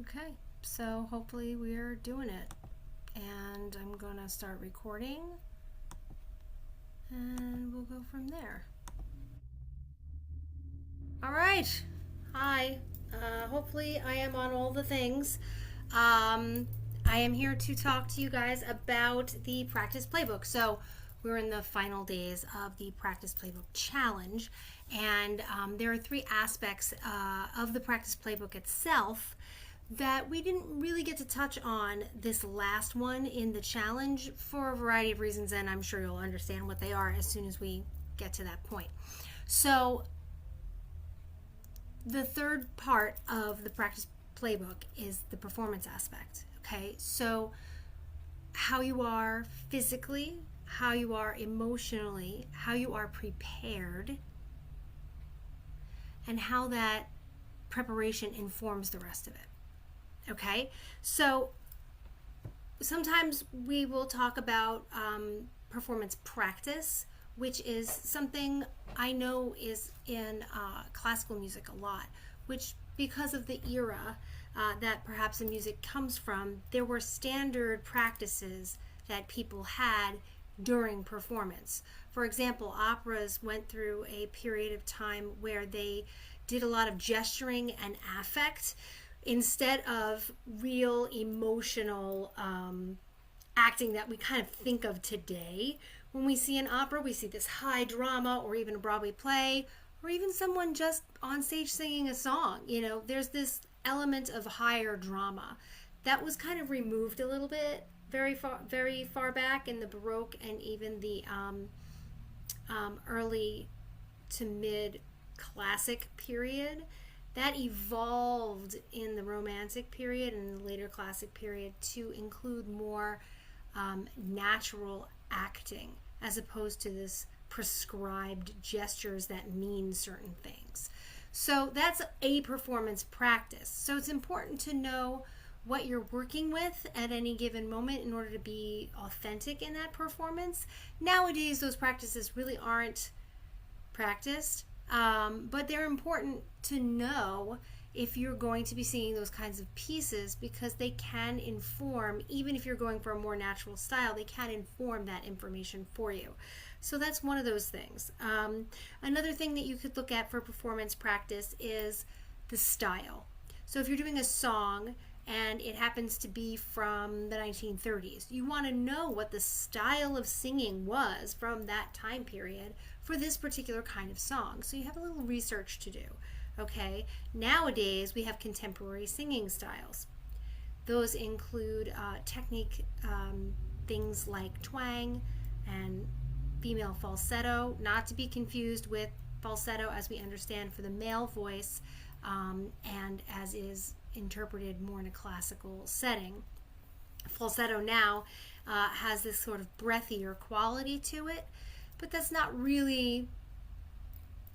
Okay, so hopefully we're doing it. And I'm going to start recording and we'll go from there. All right. Hi. Hopefully I am on all the things. I am here to talk to you guys about the practice playbook. So we're in the final days of the practice playbook challenge, and there are three aspects of the practice playbook itself that we didn't really get to touch on this last one in the challenge for a variety of reasons, and I'm sure you'll understand what they are as soon as we get to that point. So the third part of the practice playbook is the performance aspect. Okay, so how you are physically, how you are emotionally, how you are prepared, and how that preparation informs the rest of it. Okay, so sometimes we will talk about performance practice, which is something I know is in classical music a lot, which because of the era that perhaps the music comes from, there were standard practices that people had during performance. For example, operas went through a period of time where they did a lot of gesturing and affect instead of real emotional acting that we kind of think of today. When we see an opera, we see this high drama, or even a Broadway play, or even someone just on stage singing a song. There's this element of higher drama that was kind of removed a little bit very far back in the Baroque and even the early to mid classic period. That evolved in the Romantic period and the later classic period to include more natural acting as opposed to this prescribed gestures that mean certain things. So that's a performance practice. So it's important to know what you're working with at any given moment in order to be authentic in that performance. Nowadays, those practices really aren't practiced, but they're important to know if you're going to be singing those kinds of pieces, because they can inform, even if you're going for a more natural style, they can inform that information for you. So that's one of those things. Another thing that you could look at for performance practice is the style. So if you're doing a song and it happens to be from the 1930s, you want to know what the style of singing was from that time period for this particular kind of song. So you have a little research to do. Okay, nowadays we have contemporary singing styles. Those include technique, things like twang and female falsetto, not to be confused with falsetto as we understand for the male voice, and as is interpreted more in a classical setting. Falsetto now has this sort of breathier quality to it, but that's not really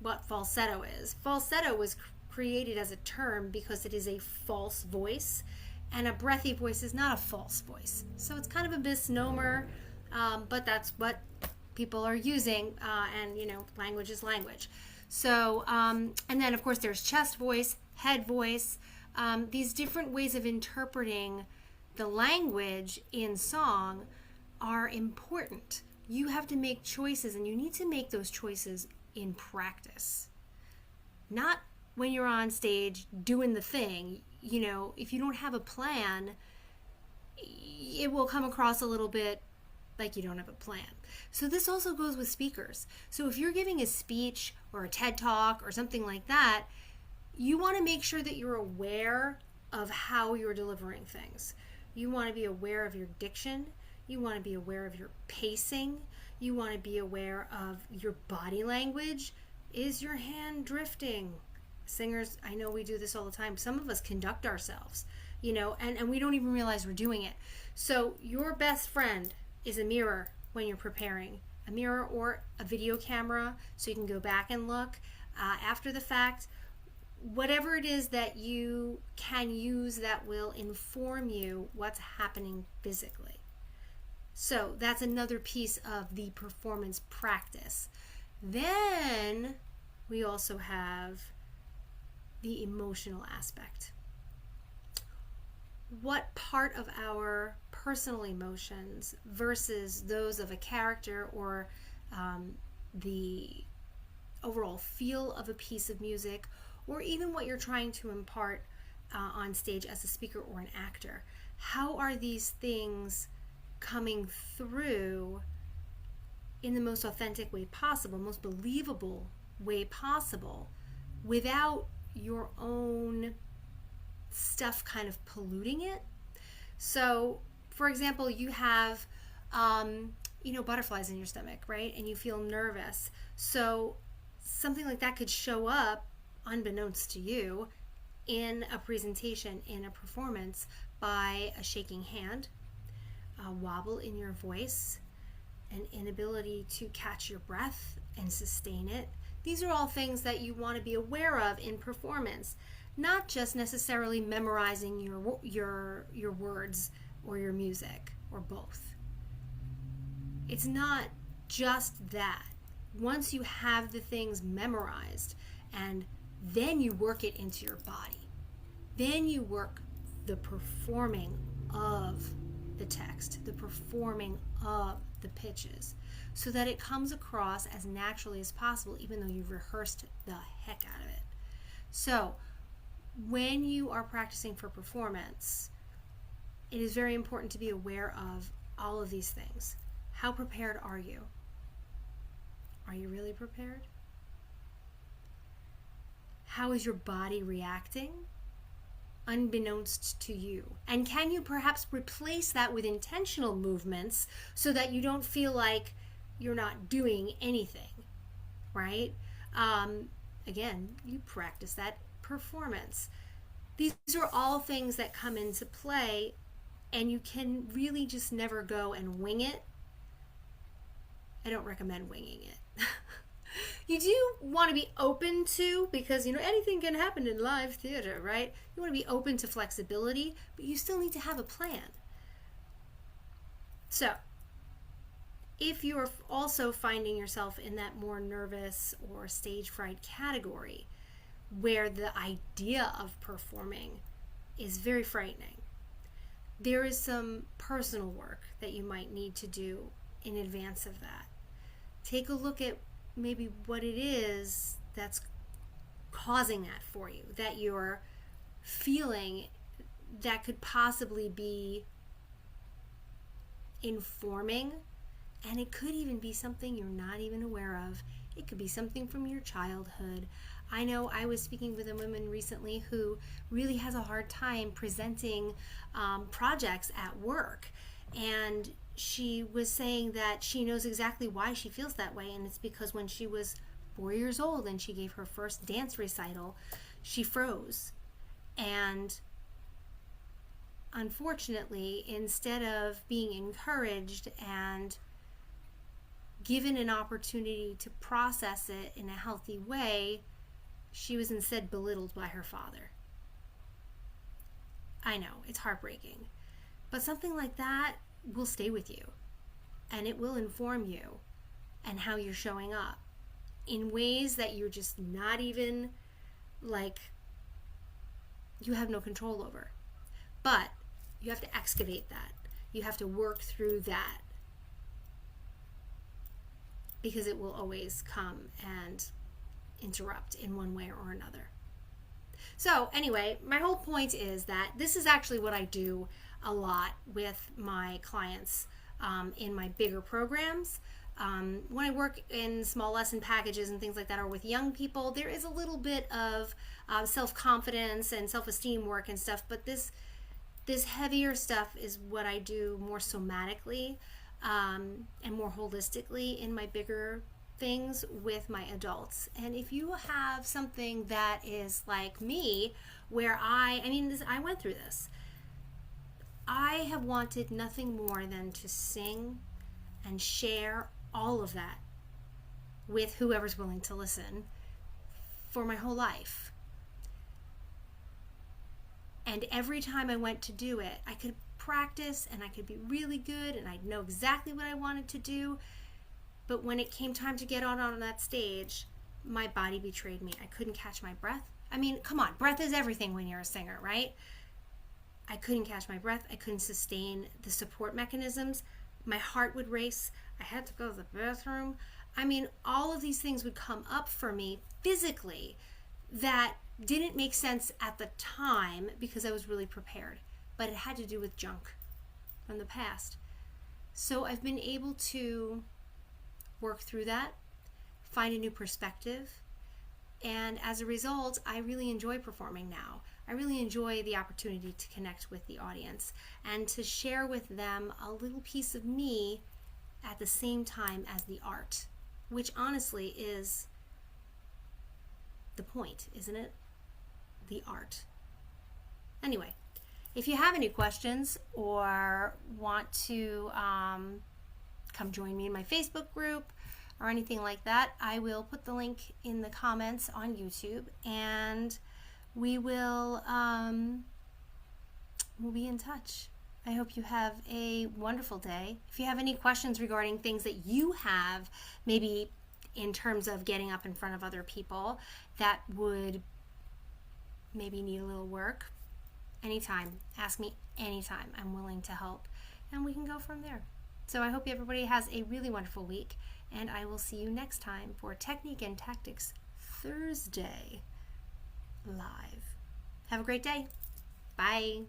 what falsetto is. Falsetto was created as a term because it is a false voice, and a breathy voice is not a false voice. So it's kind of a misnomer, but that's what people are using, and language is language. So, and then of course there's chest voice, head voice, these different ways of interpreting the language in song are important. You have to make choices, and you need to make those choices in practice, not when you're on stage doing the thing. If you don't have a plan, it will come across a little bit like you don't have a plan. So this also goes with speakers. So if you're giving a speech or a TED Talk or something like that, you want to make sure that you're aware of how you're delivering things. You want to be aware of your diction. You want to be aware of your pacing. You want to be aware of your body language. Is your hand drifting? Singers, I know we do this all the time. Some of us conduct ourselves, and we don't even realize we're doing it. So your best friend is a mirror when you're preparing. A mirror or a video camera, so you can go back and look after the fact. Whatever it is that you can use that will inform you what's happening physically. So that's another piece of the performance practice. Then we also have the emotional aspect. what part of our personal emotions versus those of a character or the overall feel of a piece of music, or even what you're trying to impart on stage as a speaker or an actor. How are these things coming through in the most authentic way possible, most believable way possible, without your own stuff kind of polluting it? So, for example, you have, butterflies in your stomach, right? And you feel nervous. So, something like that could show up unbeknownst to you in a presentation, in a performance, by a shaking hand, a wobble in your voice, an inability to catch your breath and sustain it. These are all things that you want to be aware of in performance, not just necessarily memorizing your words or your music, or both. It's not just that. Once you have the things memorized, and then you work it into your body, then you work the performing of the text, the performing of the pitches, so that it comes across as naturally as possible, even though you've rehearsed the heck out of it. So when you are practicing for performance, it is very important to be aware of all of these things. How prepared are you? Are you really prepared? How is your body reacting, unbeknownst to you? And can you perhaps replace that with intentional movements so that you don't feel like you're not doing anything, right? Again, you practice that performance. These are all things that come into play, and you can really just never go and wing it. I don't recommend winging it. You do want to be open to, because anything can happen in live theater, right? You want to be open to flexibility, but you still need to have a plan. So if you're also finding yourself in that more nervous or stage fright category, where the idea of performing is very frightening, there is some personal work that you might need to do in advance of that. Take a look at maybe what it is that's causing that for you, that you're feeling, that could possibly be informing. And it could even be something you're not even aware of. It could be something from your childhood. I know I was speaking with a woman recently who really has a hard time presenting projects at work. And she was saying that she knows exactly why she feels that way. And it's because when she was 4 years old and she gave her first dance recital, she froze. And unfortunately, instead of being encouraged and given an opportunity to process it in a healthy way, she was instead belittled by her father. I know, it's heartbreaking. But something like that will stay with you, and it will inform you and how you're showing up in ways that you're just not even, you have no control over. But you have to excavate that. You have to work through that, because it will always come and interrupt in one way or another. So anyway, my whole point is that this is actually what I do a lot with my clients in my bigger programs. When I work in small lesson packages and things like that, or with young people, there is a little bit of self-confidence and self-esteem work and stuff, but this heavier stuff is what I do more somatically and more holistically in my bigger things with my adults. And if you have something that is like me, where I went through this. I have wanted nothing more than to sing and share all of that with whoever's willing to listen for my whole life. And every time I went to do it, I could practice and I could be really good and I'd know exactly what I wanted to do. But when it came time to get on that stage, my body betrayed me. I couldn't catch my breath. I mean, come on, breath is everything when you're a singer, right? I couldn't catch my breath. I couldn't sustain the support mechanisms. My heart would race. I had to go to the bathroom. I mean, all of these things would come up for me physically that didn't make sense at the time because I was really prepared. But it had to do with junk from the past. So I've been able to work through that, find a new perspective, and as a result, I really enjoy performing now. I really enjoy the opportunity to connect with the audience and to share with them a little piece of me at the same time as the art, which honestly is the point, isn't it? The art. Anyway, if you have any questions or want to come join me in my Facebook group or anything like that, I will put the link in the comments on YouTube, and we'll be in touch. I hope you have a wonderful day. If you have any questions regarding things that you have, maybe in terms of getting up in front of other people that would maybe need a little work, anytime. Ask me anytime. I'm willing to help, and we can go from there. So I hope everybody has a really wonderful week, and I will see you next time for Technique and Tactics Thursday live. Have a great day. Bye.